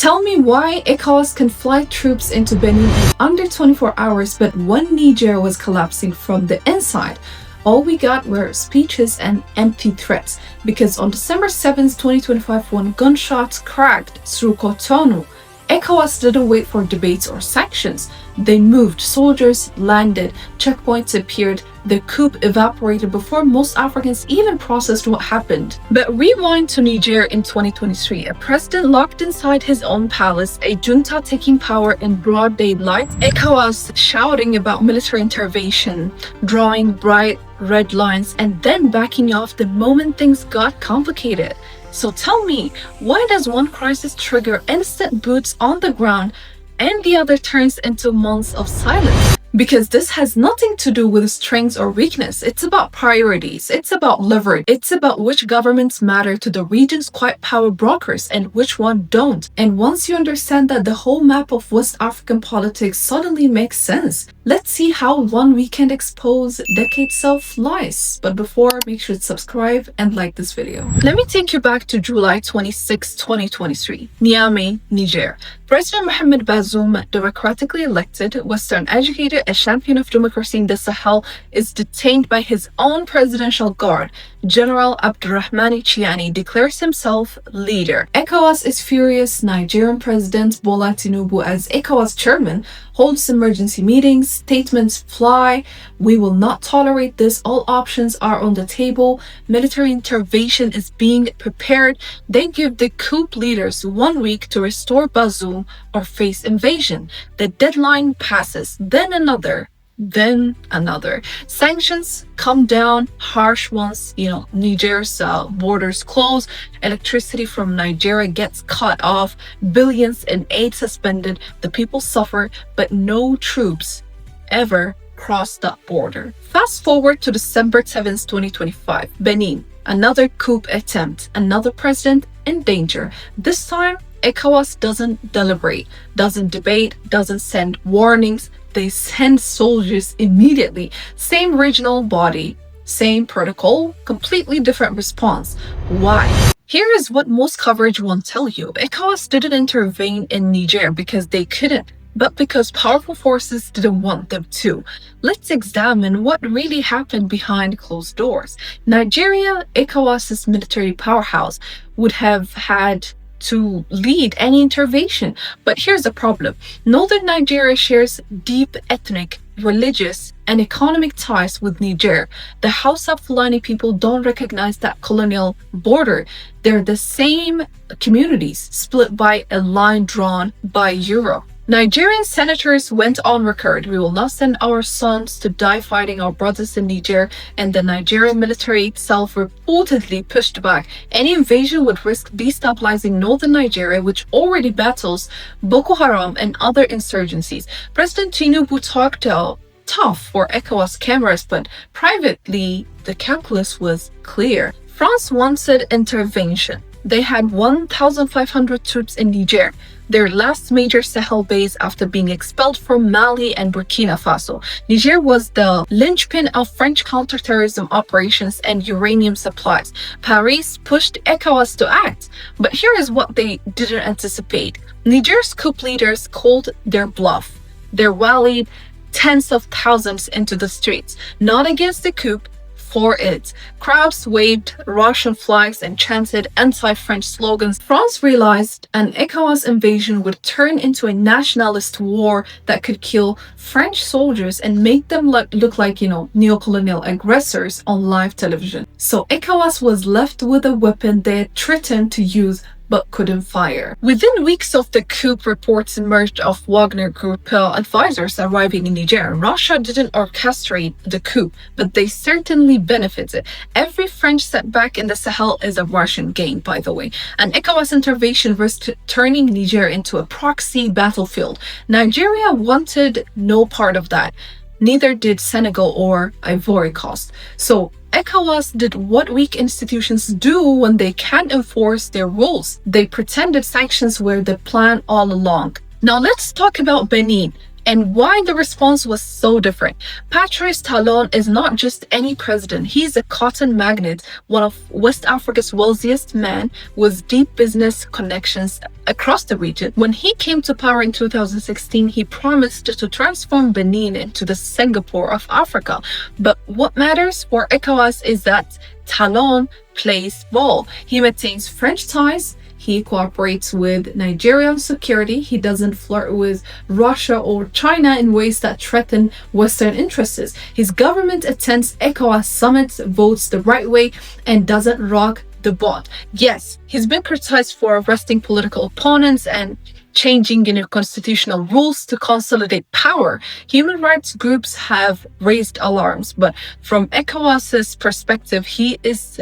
Tell me why ECOWAS can fly troops into Benin in under 24 hours, but when Niger was collapsing from the inside, all we got were speeches and empty threats. Because on December 7th, 2025, when gunshots cracked through Cotonou, ECOWAS didn't wait for debates or sanctions. They moved, soldiers landed, checkpoints appeared, the coup evaporated before most Africans even processed what happened. But rewind to Niger in 2023, a president locked inside his own palace, a junta taking power in broad daylight, ECOWAS shouting about military intervention, drawing bright red lines, and then backing off the moment things got complicated. So tell me, why does one crisis trigger instant boots on the ground and the other turns into months of silence? Because this has nothing to do with strength or weakness. It's about priorities. It's about leverage. It's about which governments matter to the region's quiet power brokers and which one don't. And once you understand that, the whole map of West African politics suddenly makes sense. Let's see how one weekend exposed decades of lies. But before, make sure to subscribe and like this video. Let me take you back to July 26, 2023. Niamey, Niger. President Mohamed Bazoum, democratically elected, Western educated, a champion of democracy in the Sahel, is detained by his own presidential guard. General Abdurrahmani Chiani declares himself leader. ECOWAS is furious. Nigerian President Bola Tinubu, as ECOWAS chairman, holds emergency meetings. Statements fly. We will not tolerate this. All options are on the table. Military intervention is being prepared. They give the coup leaders 1 week to restore Bazoum or face invasion. The deadline passes. Then another. Sanctions come down, harsh ones. Niger's borders close, electricity from Nigeria gets cut off, billions in aid suspended, the people suffer, but no troops ever cross that border. Fast forward to December 7th, 2025, Benin, another coup attempt, another president in danger. This time, ECOWAS doesn't deliberate, doesn't debate, doesn't send warnings. They send soldiers immediately. Same regional body, same protocol, completely different response. Why? Here is what most coverage won't tell you. ECOWAS didn't intervene in Niger because they couldn't, but because powerful forces didn't want them to. Let's examine what really happened behind closed doors. Nigeria, ECOWAS's military powerhouse, would have had to lead any intervention. But here's the problem. Northern Nigeria shares deep ethnic, religious, and economic ties with Niger. The Hausa Fulani people don't recognize that colonial border. They're the same communities, split by a line drawn by Europe. Nigerian senators went on record, we will not send our sons to die fighting our brothers in Niger, and the Nigerian military itself reportedly pushed back. Any invasion would risk destabilizing northern Nigeria, which already battles Boko Haram and other insurgencies. President Tinubu talked tough for ECOWAS cameras, but privately, the calculus was clear. France wanted intervention. They had 1,500 troops in Niger, their last major Sahel base after being expelled from Mali and Burkina Faso. Niger was the linchpin of French counterterrorism operations and uranium supplies. Paris pushed ECOWAS to act, but here is what they didn't anticipate. Niger's coup leaders called their bluff. They rallied tens of thousands into the streets, not against the coup, for it. Crowds waved Russian flags and chanted anti-French slogans. France realized an ECOWAS invasion would turn into a nationalist war that could kill French soldiers and make them look like, neocolonial aggressors on live television. So ECOWAS was left with a weapon they had threatened to use but couldn't fire. Within weeks of the coup, reports emerged of Wagner Group advisors arriving in Niger. Russia didn't orchestrate the coup, but they certainly benefited. Every French setback in the Sahel is a Russian gain, by the way. An ECOWAS intervention risked turning Niger into a proxy battlefield. Nigeria wanted no part of that. Neither did Senegal or Ivory Coast. So ECOWAS did what weak institutions do when they can't enforce their rules. They pretended sanctions were the plan all along. Now let's talk about Benin, and why the response was so different. Patrice Talon is not just any president. He's a cotton magnate, one of West Africa's wealthiest men with deep business connections across the region. When he came to power in 2016, he promised to transform Benin into the Singapore of Africa. But what matters for ECOWAS is that Talon plays ball. He maintains French ties. He cooperates with Nigerian security. He doesn't flirt with Russia or China in ways that threaten Western interests. His government attends ECOWAS summits, votes the right way, and doesn't rock the boat. Yes, he's been criticized for arresting political opponents and changing constitutional rules to consolidate power. Human rights groups have raised alarms, but from ECOWAS's perspective, he is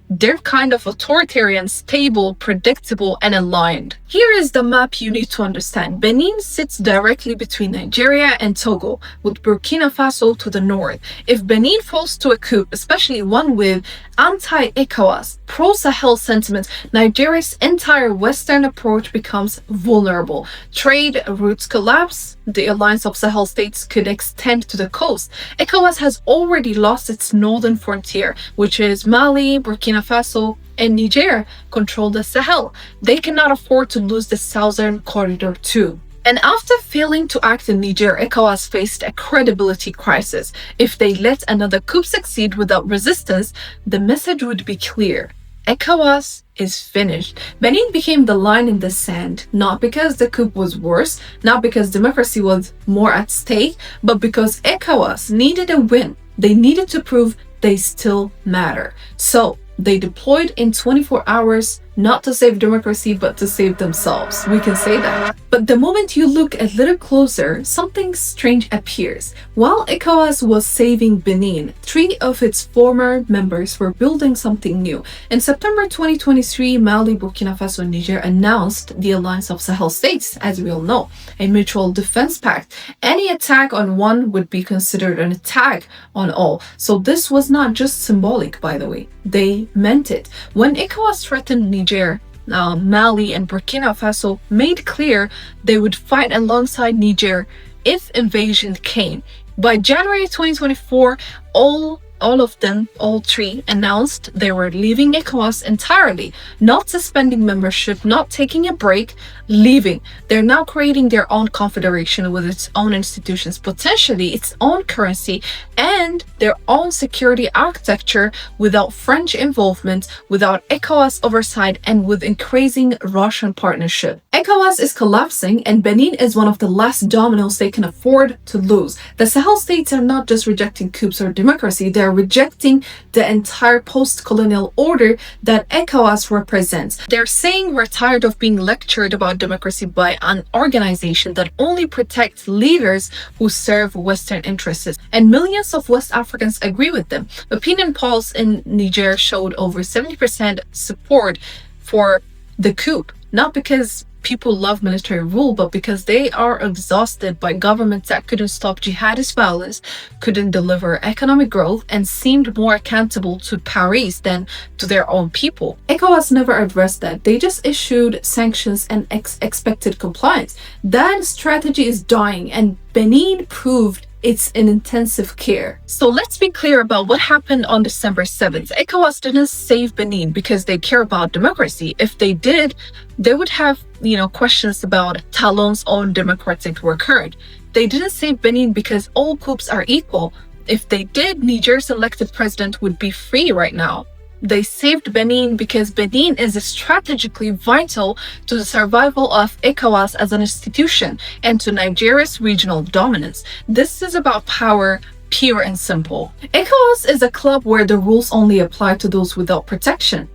they're kind of authoritarian, stable, predictable, and aligned. Here is the map you need to understand. Benin sits directly between Nigeria and Togo, with Burkina Faso to the north. If Benin falls to a coup, especially one with anti-ECOWAS, pro-Sahel sentiments, Nigeria's entire Western approach becomes vulnerable. Trade routes collapse. The Alliance of Sahel States could extend to the coast. ECOWAS has already lost its northern frontier, which is Mali, Burkina Faso, and Niger control the Sahel. They cannot afford to lose the southern corridor too. And after failing to act in Niger, ECOWAS faced a credibility crisis. If they let another coup succeed without resistance, the message would be clear. ECOWAS is finished. Benin became the line in the sand, not because the coup was worse, not because democracy was more at stake, but because ECOWAS needed a win. They needed to prove they still matter. So they deployed in 24 hours, not to save democracy, but to save themselves. We can say that. But the moment you look a little closer, something strange appears. While ECOWAS was saving Benin, 3 of its former members were building something new. In September 2023, Mali, Burkina Faso, and Niger announced the Alliance of Sahel States, as we all know, a mutual defense pact. Any attack on one would be considered an attack on all. So this was not just symbolic, by the way. They meant it. When ECOWAS threatened Niger, Mali, and Burkina Faso made clear they would fight alongside Niger if invasion came. By January 2024, all 3 announced they were leaving ECOWAS entirely, not suspending membership, not taking a break, leaving. They're now creating their own confederation with its own institutions, potentially its own currency, and their own security architecture without French involvement, without ECOWAS oversight, and with increasing Russian partnership. ECOWAS is collapsing, and Benin is one of the last dominoes they can afford to lose. The Sahel states are not just rejecting coups or democracy, they're rejecting the entire post-colonial order that ECOWAS represents. They're saying we're tired of being lectured about democracy by an organization that only protects leaders who serve Western interests. And millions of West Africans agree with them. Opinion polls in Niger showed over 70% support for the coup, not because people love military rule, but because they are exhausted by governments that couldn't stop jihadist violence, couldn't deliver economic growth, and seemed more accountable to Paris than to their own people. ECOWAS never addressed that. They just issued sanctions and expected compliance. That strategy is dying, and Benin proved it's in intensive care. So let's be clear about what happened on December 7th. ECOWAS didn't save Benin because they care about democracy. If they did, they would have, questions about Talon's own democratic record. They didn't save Benin because all coups are equal. If they did, Niger's elected president would be free right now. They saved Benin because Benin is strategically vital to the survival of ECOWAS as an institution and to Nigeria's regional dominance. This is about power, pure and simple. ECOWAS is a club where the rules only apply to those without protection.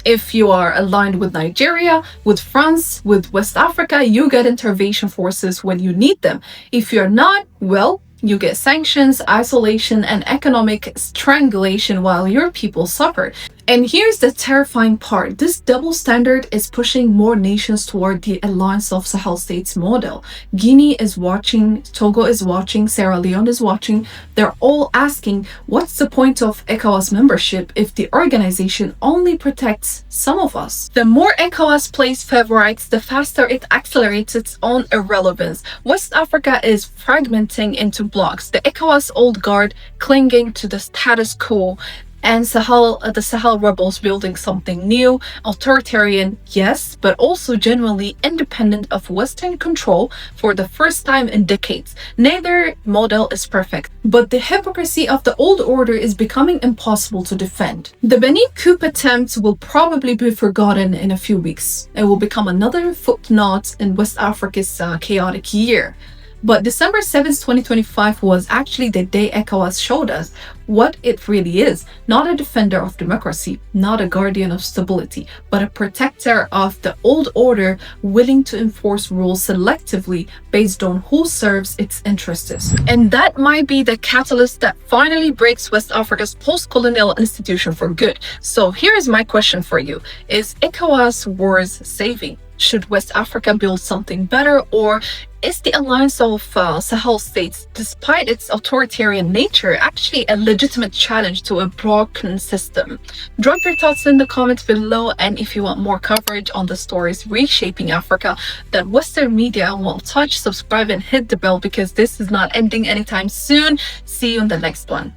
If you are aligned with Nigeria, with France, with West Africa, you get intervention forces when you need them. If you're not, well, you get sanctions, isolation, and economic strangulation while your people suffer. And here's the terrifying part. This double standard is pushing more nations toward the Alliance of Sahel States model. Guinea is watching, Togo is watching, Sierra Leone is watching. They're all asking, what's the point of ECOWAS membership if the organization only protects some of us? The more ECOWAS plays favorites, the faster it accelerates its own irrelevance. West Africa is fragmenting into blocks. The ECOWAS old guard clinging to the status quo, and the Sahel rebels building something new, authoritarian, yes, but also genuinely independent of Western control for the first time in decades. Neither model is perfect, but the hypocrisy of the old order is becoming impossible to defend. The Benin coup attempt will probably be forgotten in a few weeks. It will become another footnote in West Africa's chaotic year. But December 7th, 2025 was actually the day ECOWAS showed us what it really is. Not a defender of democracy, not a guardian of stability, but a protector of the old order willing to enforce rules selectively based on who serves its interests. And that might be the catalyst that finally breaks West Africa's post-colonial institution for good. So here is my question for you. Is ECOWAS worth saving? Should West Africa build something better, or is the Alliance of Sahel States, despite its authoritarian nature, actually a legitimate challenge to a broken system? Drop your thoughts in the comments below, and if you want more coverage on the stories reshaping Africa that Western media won't touch, subscribe and hit the bell because this is not ending anytime soon. See you in the next one.